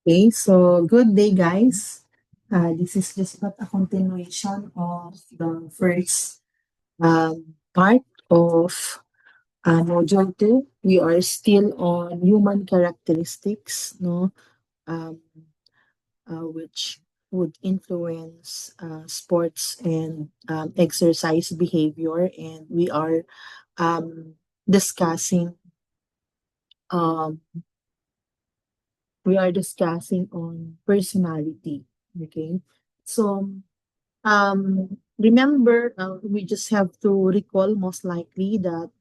Okay, so good day, guys. This is just but a continuation of the first part of module 2. We are still on human characteristics, no, um, which would influence sports and exercise behavior, and um, discussing um, we are discussing on personality. Okay, so remember, we just have to recall most likely that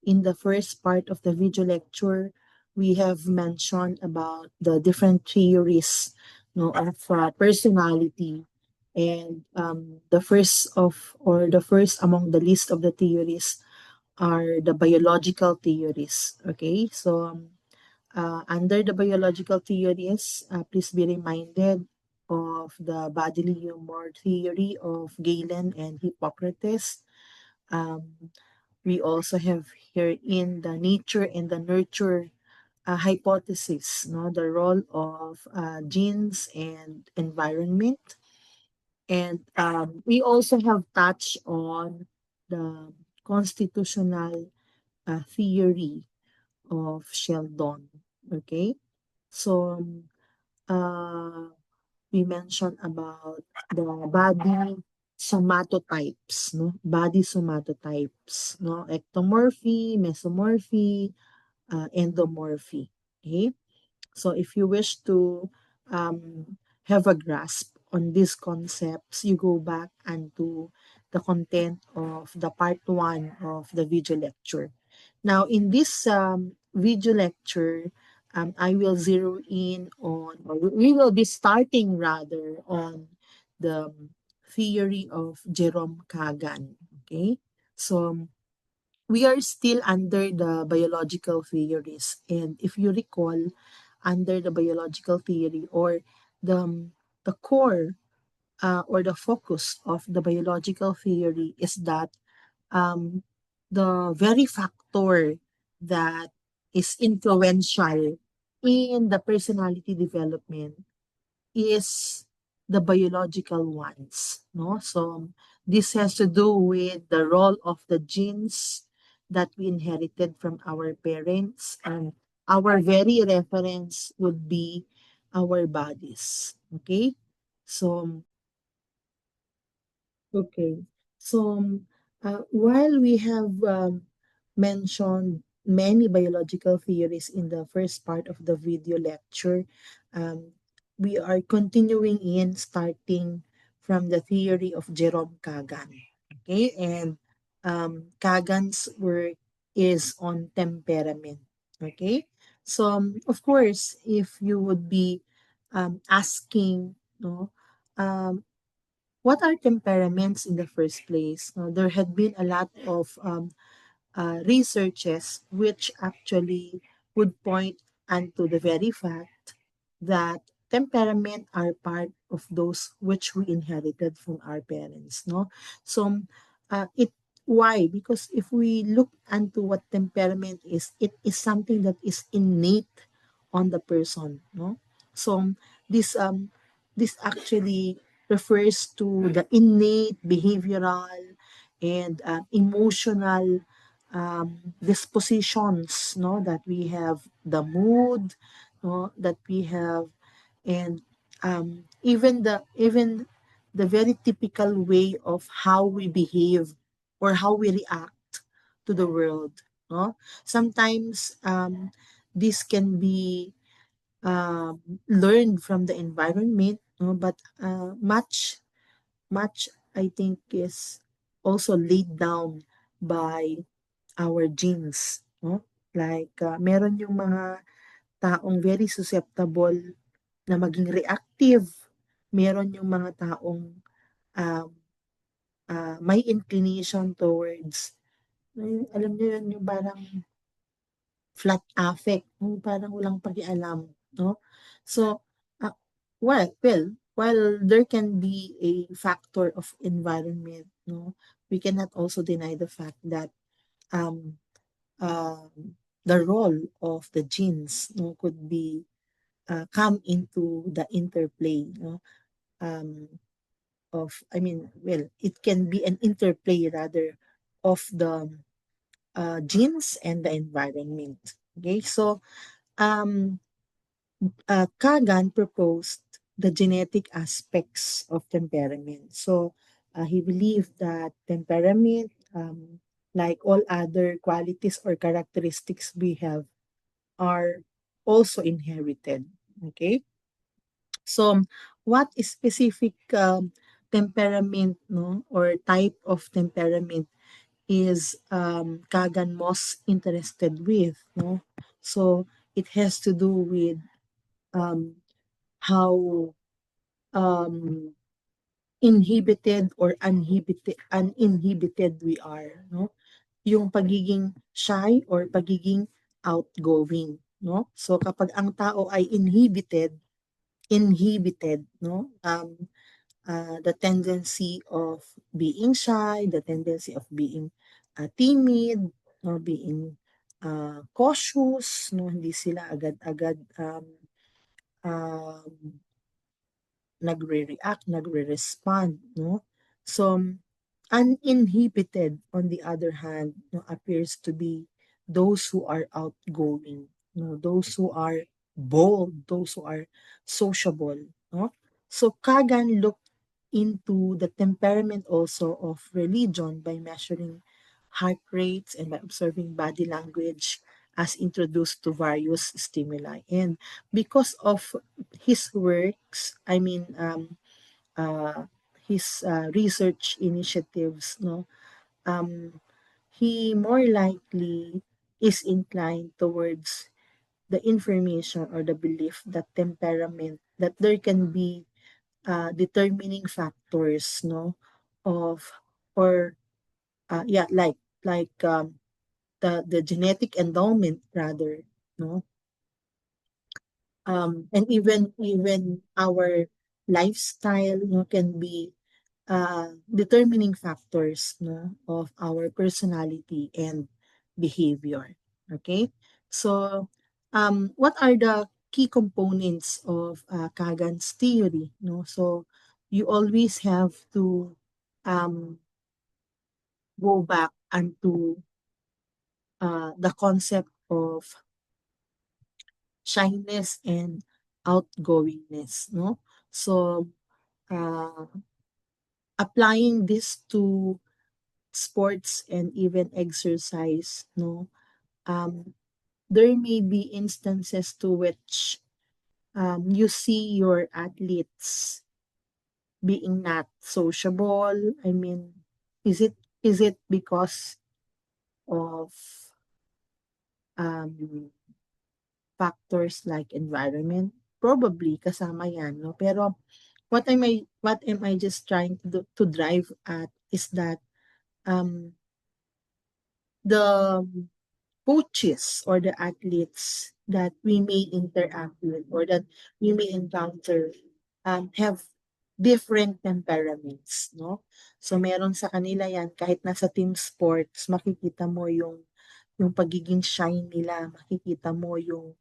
in the first part of the video lecture, we have mentioned about the different theories, no, of personality. And the first among the list of the theories are the biological theories. Okay, so under the biological theories, please be reminded of the bodily humor theory of Galen and Hippocrates. Um, we also have here in the nature and the nurture hypothesis, no, the role of genes and environment. And we also have touched on the constitutional theory of Sheldon. Okay, so uh, we mentioned about the body somatotypes, no? Body somatotypes, no? Ectomorphy, mesomorphy, endomorphy. Okay? So if you wish to have a grasp on these concepts, you go back and to the content of the part one of the video lecture. Now, in this video lecture, I will zero in on, or we will be starting rather on the theory of Jerome Kagan. Okay, so we are still under the biological theories. And if you recall, under the biological theory or the core or the focus of the biological theory is that um, the very factor that is influential in the personality development is the biological ones, no? So this has to do with the role of the genes that we inherited from our parents, and our very reference would be our bodies. Okay, so okay. So, while we have mentioned many biological theories in the first part of the video lecture, um, we are continuing in starting from the theory of Jerome Kagan. Okay, and Kagan's work is on temperament. Okay, so of course, if you would be asking, no, um, what are temperaments in the first place? There had been a lot of researches which actually would point unto the very fact that temperament are part of those which we inherited from our parents. No, so it why? Because if we look into what temperament is, it is something that is innate on the person. No, so this this actually refers to the innate behavioral and emotional dispositions, no, that we have, the mood, no, that we have, and even the very typical way of how we behave or how we react to the world, no. Sometimes this can be learned from the environment, no, but much I think is also laid down by our genes, no? Like meron yung mga taong very susceptible na maging reactive. Meron yung mga taong um, may inclination towards, alam niyo yun, yung parang flat affect, yung parang walang pakialam, no? So, uh, while there can be a factor of environment, no, we cannot also deny the fact that um, the role of the genes, no, could be come into the interplay, no? um, it can be an interplay rather of the genes and the environment. Okay, so um, Kagan proposed the genetic aspects of temperament. So he believed that temperament, like all other qualities or characteristics we have, are also inherited. Okay, so what specific temperament, no, or type of temperament is Kagan most interested with, no? So it has to do with um, how um, inhibited or uninhibited we are, no? Yung pagiging shy or pagiging outgoing, no? So kapag ang tao ay inhibited, no? The tendency of being shy, the tendency of being timid, no? Being cautious, no? Hindi sila agad-agad um, nagre-react, nagre-respond, no? So, uninhibited, on the other hand, no, appears to be those who are outgoing, no, those who are bold, those who are sociable, no? So, Kagan looked into the temperament also of religion by measuring heart rates and by observing body language as introduced to various stimuli. And because of his works, his research initiatives, no, um, he more likely is inclined towards the information or the belief that temperament, that there can be determining factors, no, of or yeah, the genetic endowment rather, no, and even our lifestyle, no, can be determining factors, no, of our personality and behavior. Okay, so what are the key components of Kagan's theory? No, so you always have to um, go back into the concept of shyness and outgoingness. No, so uh, applying this to sports and even exercise, no, um, there may be instances to which you see your athletes being not sociable. I mean, is it because of um, factors like environment? Probably kasama yan, no? Pero what am I just trying to drive at is that um, the coaches or the athletes that we may interact with or that we may encounter have different temperaments, no? So meron sa kanila yan, kahit nasa team sports, makikita mo yung pagiging shy nila, makikita mo yung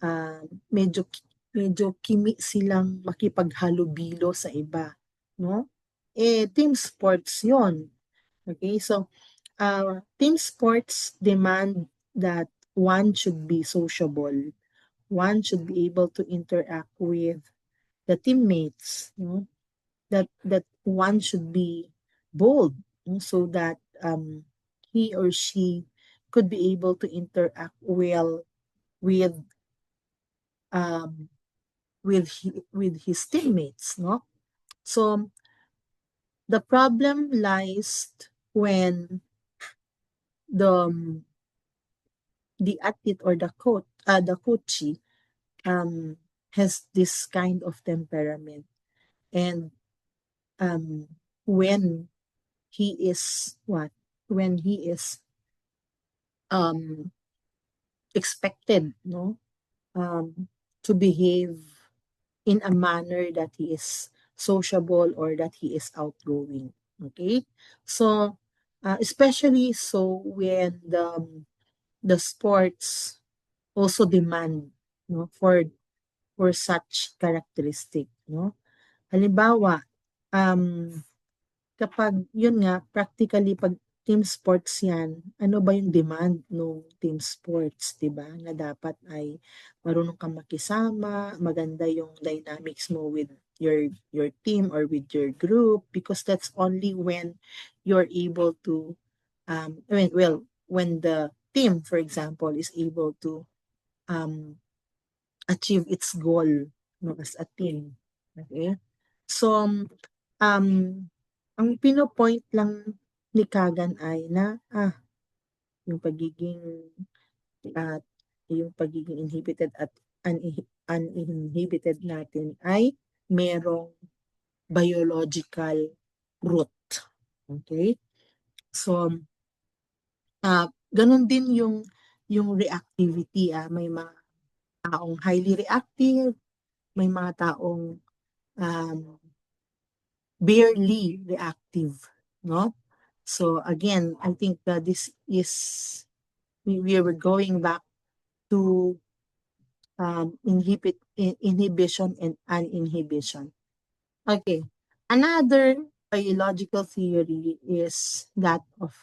ah, medyo medyo kimi silang makipaghalubilo sa iba, no? Team sports 'yon. Okay, so team sports demand that one should be sociable, one should be able to interact with the teammates, no? That one should be bold, no? So that he or she could be able to interact well with um, with his teammates, no? So the problem lies when the the athlete or the coachee um has this kind of temperament, and um when he is what when he is um expected, no, um to behave in a manner that he is sociable or that he is outgoing. Okay, so especially so when the sports also demand, for for such characteristic, no? Halimbawa, um, kapag yun nga, practically 'pag team sports 'yan, ano ba yung demand nung team sports, 'di ba? Na dapat ay marunong kang makisama, maganda yung dynamics mo with your team or with your group because that's only when you're able to, when the team, for example, is able to, um, achieve its goal, no, as a team, okey? So, um, ang pino-point lang ni Kagan ay na, yung pagiging at yung pagiging inhibited at uninhibited natin ay merong biological root, okey? So, gano'n din yung reactivity, may mga taong highly reactive, may mga taong, um barely reactive, no? So again, I think that this is we were going back to inhibition and uninhibition. Okay. Another biological theory is that of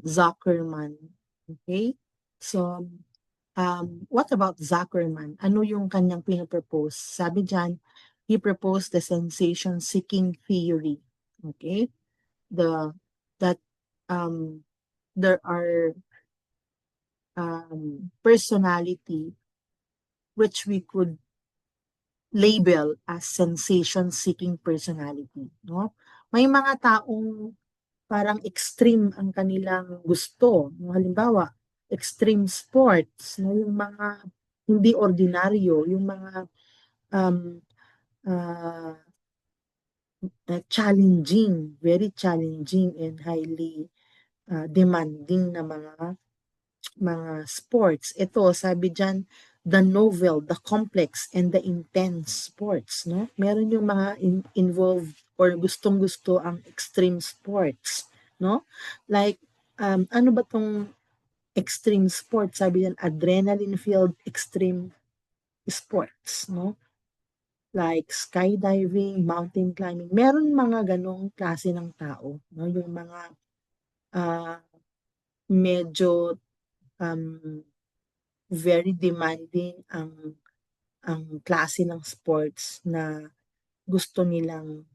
Zuckerman. Okay? So what about Zuckerman? Ano yung kanyang pinopropose? Sabi diyan, he proposed the sensation seeking theory. Okay? The that um there are personality which we could label as sensation seeking personality, no? May mga taong parang extreme ang kanilang gusto, no? Halimbawa, extreme sports, no? Yung mga hindi ordinaryo, yung mga um, uh, challenging, very challenging and highly demanding na mga sports. Ito, sabi diyan, the novel, the complex, and the intense sports, no? Meron yung mga involved or gustong-gusto ang extreme sports, no? Like, ano ba tong extreme sports? Sabi diyan, adrenaline-filled extreme sports, no? Like skydiving, mountain climbing. Meron mga ganong klase ng tao, no? Yung mga ah, medyo um, very demanding ang klase ng sports na gusto nilang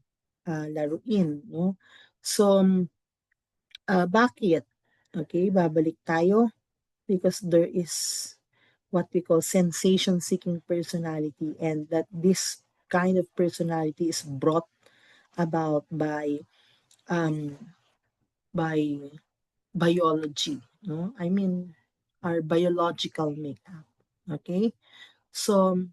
laruin, no? So, bakit? Okay, babalik tayo because there is what we call sensation-seeking personality and that this kind of personality is brought about um by biology, no? I mean our biological makeup. Okay? So,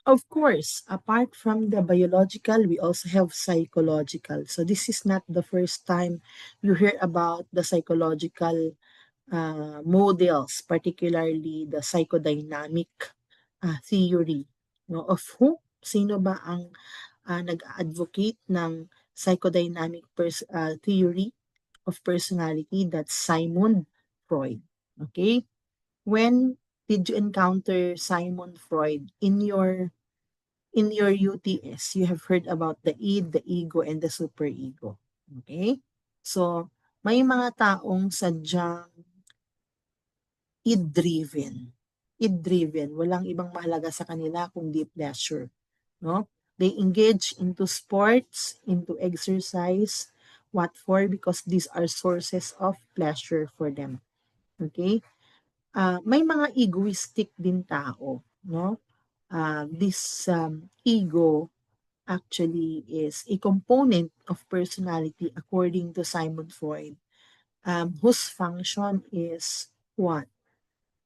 of course, apart from the biological, we also have psychological. So this is not the first time you hear about the psychological models, particularly the psychodynamic theory. No, of who? Sino ba ang nag-advocate ng psychodynamic theory of personality? That's Simon Freud. Okay? When did you encounter Simon Freud in your UTS? You have heard about the id, the ego, and the superego. Okay? So, may mga taong sadyang id-driven. Id-driven. Walang ibang mahalaga sa kanila kundi pleasure. No? They engage into sports, into exercise. What for? Because these are sources of pleasure for them. Okay? May mga egoistic din tao, no? This ego actually is a component of personality according to Simon Freud, whose function is what?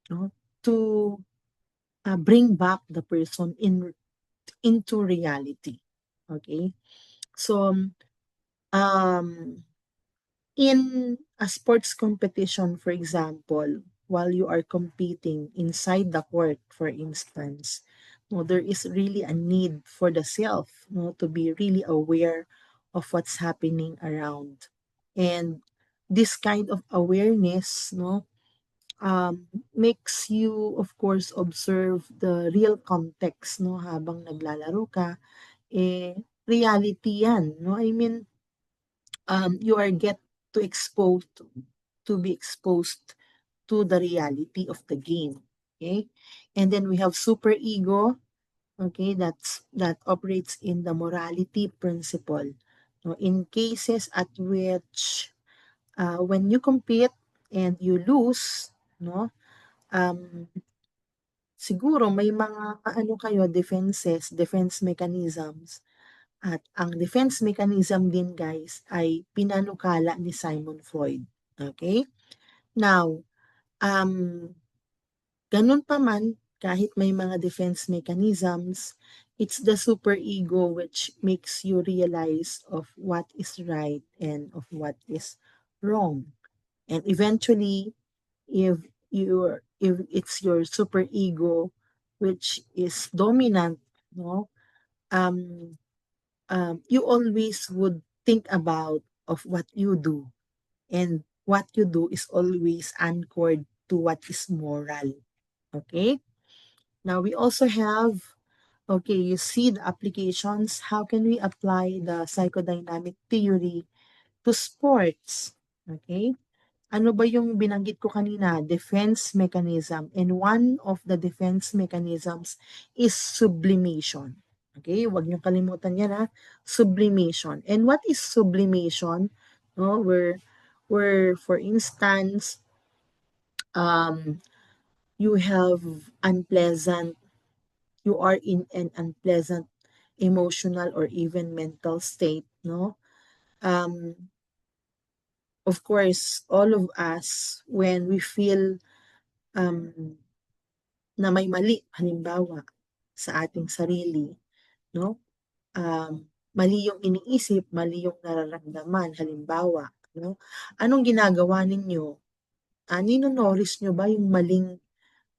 No? To bring back the person into reality. Okay? So, um, in a sports competition, for example, while you are competing inside the court, for instance, no, there is really a need for the self, no, to be really aware of what's happening around. And this kind of awareness, no, makes you of course observe the real context, no, habang naglalaro ka. Reality yan, no? I mean, you are get to exposed to be exposed to the reality of the game. Okay, and then we have super ego. Okay, that operates in the morality principle. No, in cases at which when you compete and you lose, no, um, siguro may mga ano kayo defense mechanisms. At ang defense mechanism din guys ay pinanukala ni Simon Freud. Okay? Now, um, ganun pa man, kahit may mga defense mechanisms, it's the superego which makes you realize of what is right and of what is wrong. And eventually, if it's your superego which is dominant, no, um, you always would think about of what you do, and what you do is always anchored to what is moral. Okay, now we also have, okay, you see the applications. How can we apply the psychodynamic theory to sports? Okay, ano ba yung binanggit ko kanina? Defense mechanism. And one of the defense mechanisms is sublimation. Okay, huwag niyo kalimutan yan ha. Sublimation. And what is sublimation? No, where for instance, um, you have unpleasant, you are in an unpleasant emotional or even mental state, no? Um, of course, all of us, when we feel um, na may mali, halimbawa, sa ating sarili, no? Mali yung iniisip, mali yung nararamdaman, halimbawa, no? Anong ginagawa ninyo? Nino-nourish nyo ba yung maling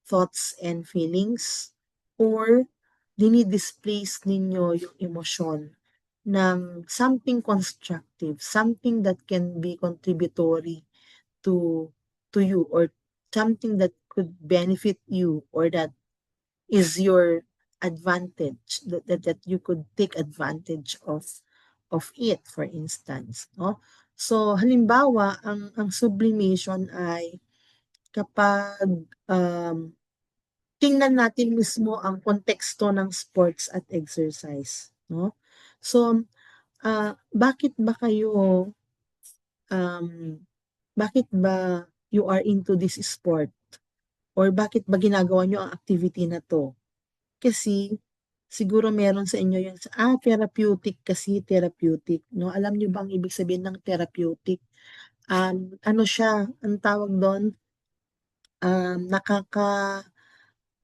thoughts and feelings? Or dinidisplace ninyo yung emosyon ng something constructive, something that can be contributory to to you, or something that could benefit you, or that is your advantage, that you could take advantage of it, for instance, no? So halimbawa ang sublimation ay kapag tingnan natin mismo ang konteksto ng sports at exercise, no? So bakit ba kayo um, bakit ba you are into this sport, or bakit ba ginagawa nyo ang activity na to? Kasi siguro meron sa inyo yung, therapeutic kasi, therapeutic, no? Alam niyo ba ang ibig sabihin ng therapeutic? Ano siya, ang tawag doon,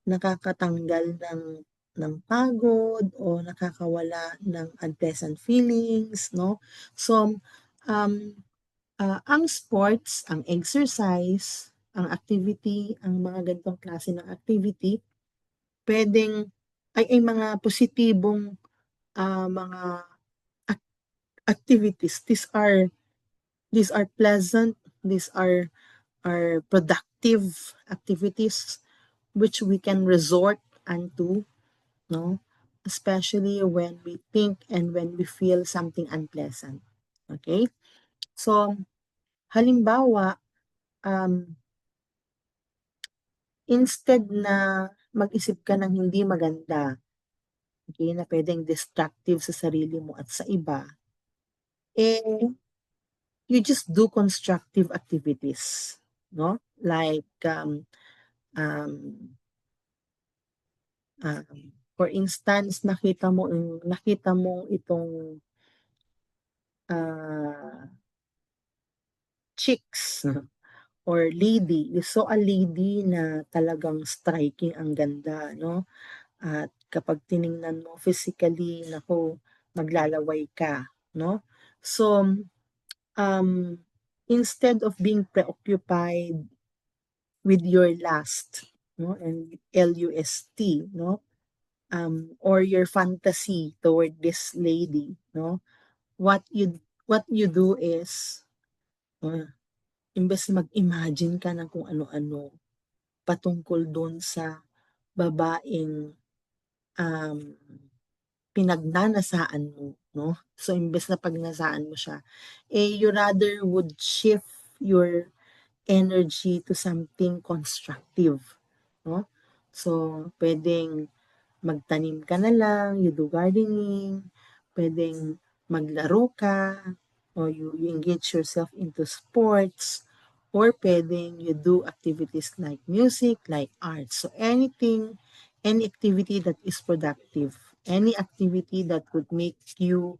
nakakatanggal ng pagod o nakakawala ng unpleasant feelings, no? So, um, ang sports, ang exercise, ang activity, ang mga ganitong klase ng activity, pwedeng ay mga positibong mga activities. These are pleasant, these are productive activities which we can resort unto, no? Especially when we think and when we feel something unpleasant. Okay? So, halimbawa, um, instead na mag-isip ka ng hindi maganda, okay, na pwedeng destructive sa sarili mo at sa iba, you just do constructive activities, no? Like, um, for instance, nakita mo itong chicks or lady. You saw a lady na talagang striking, ang ganda, no? At kapag tiningnan mo physically, naku, maglalaway ka, no? So, um, instead of being preoccupied with your lust, no, and LUST, no, or your fantasy toward this lady, no, what you do is, imbes na mag-imagine ka ng kung ano-ano, patungkol dun sa babaeng um, pinagnanasaan mo, no? So, imbes na pagnasaan mo siya, you rather would shift your energy to something constructive, no? So, pwedeng magtanim ka na lang, you do gardening, pwedeng maglaro ka, or you engage yourself into sports, or pwedeng you do activities like music, like art. So any activity that is productive, any activity that would make you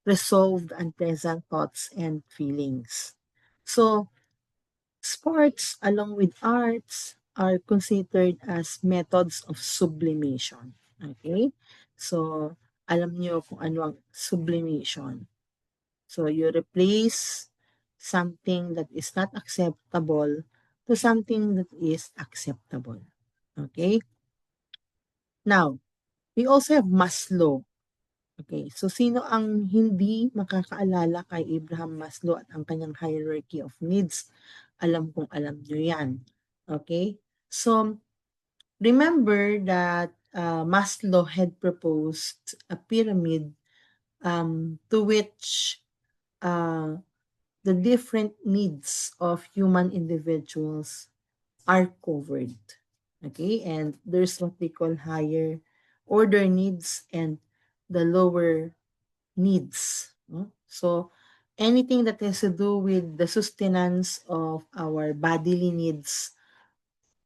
resolve unpleasant thoughts and feelings. So sports along with arts are considered as methods of sublimation. Okay? So, alam niyo kung ano ang sublimation. So, you replace something that is not acceptable to something that is acceptable. Okay? Now, we also have Maslow. Okay, so sino ang hindi makakaalala kay Abraham Maslow at ang kanyang hierarchy of needs? Alam kong alam nyo yan. Okay, so remember that Maslow had proposed a pyramid to which uh, the different needs of human individuals are covered. Okay, and there's what they call higher order needs and the lower needs. No? So, anything that has to do with the sustenance of our bodily needs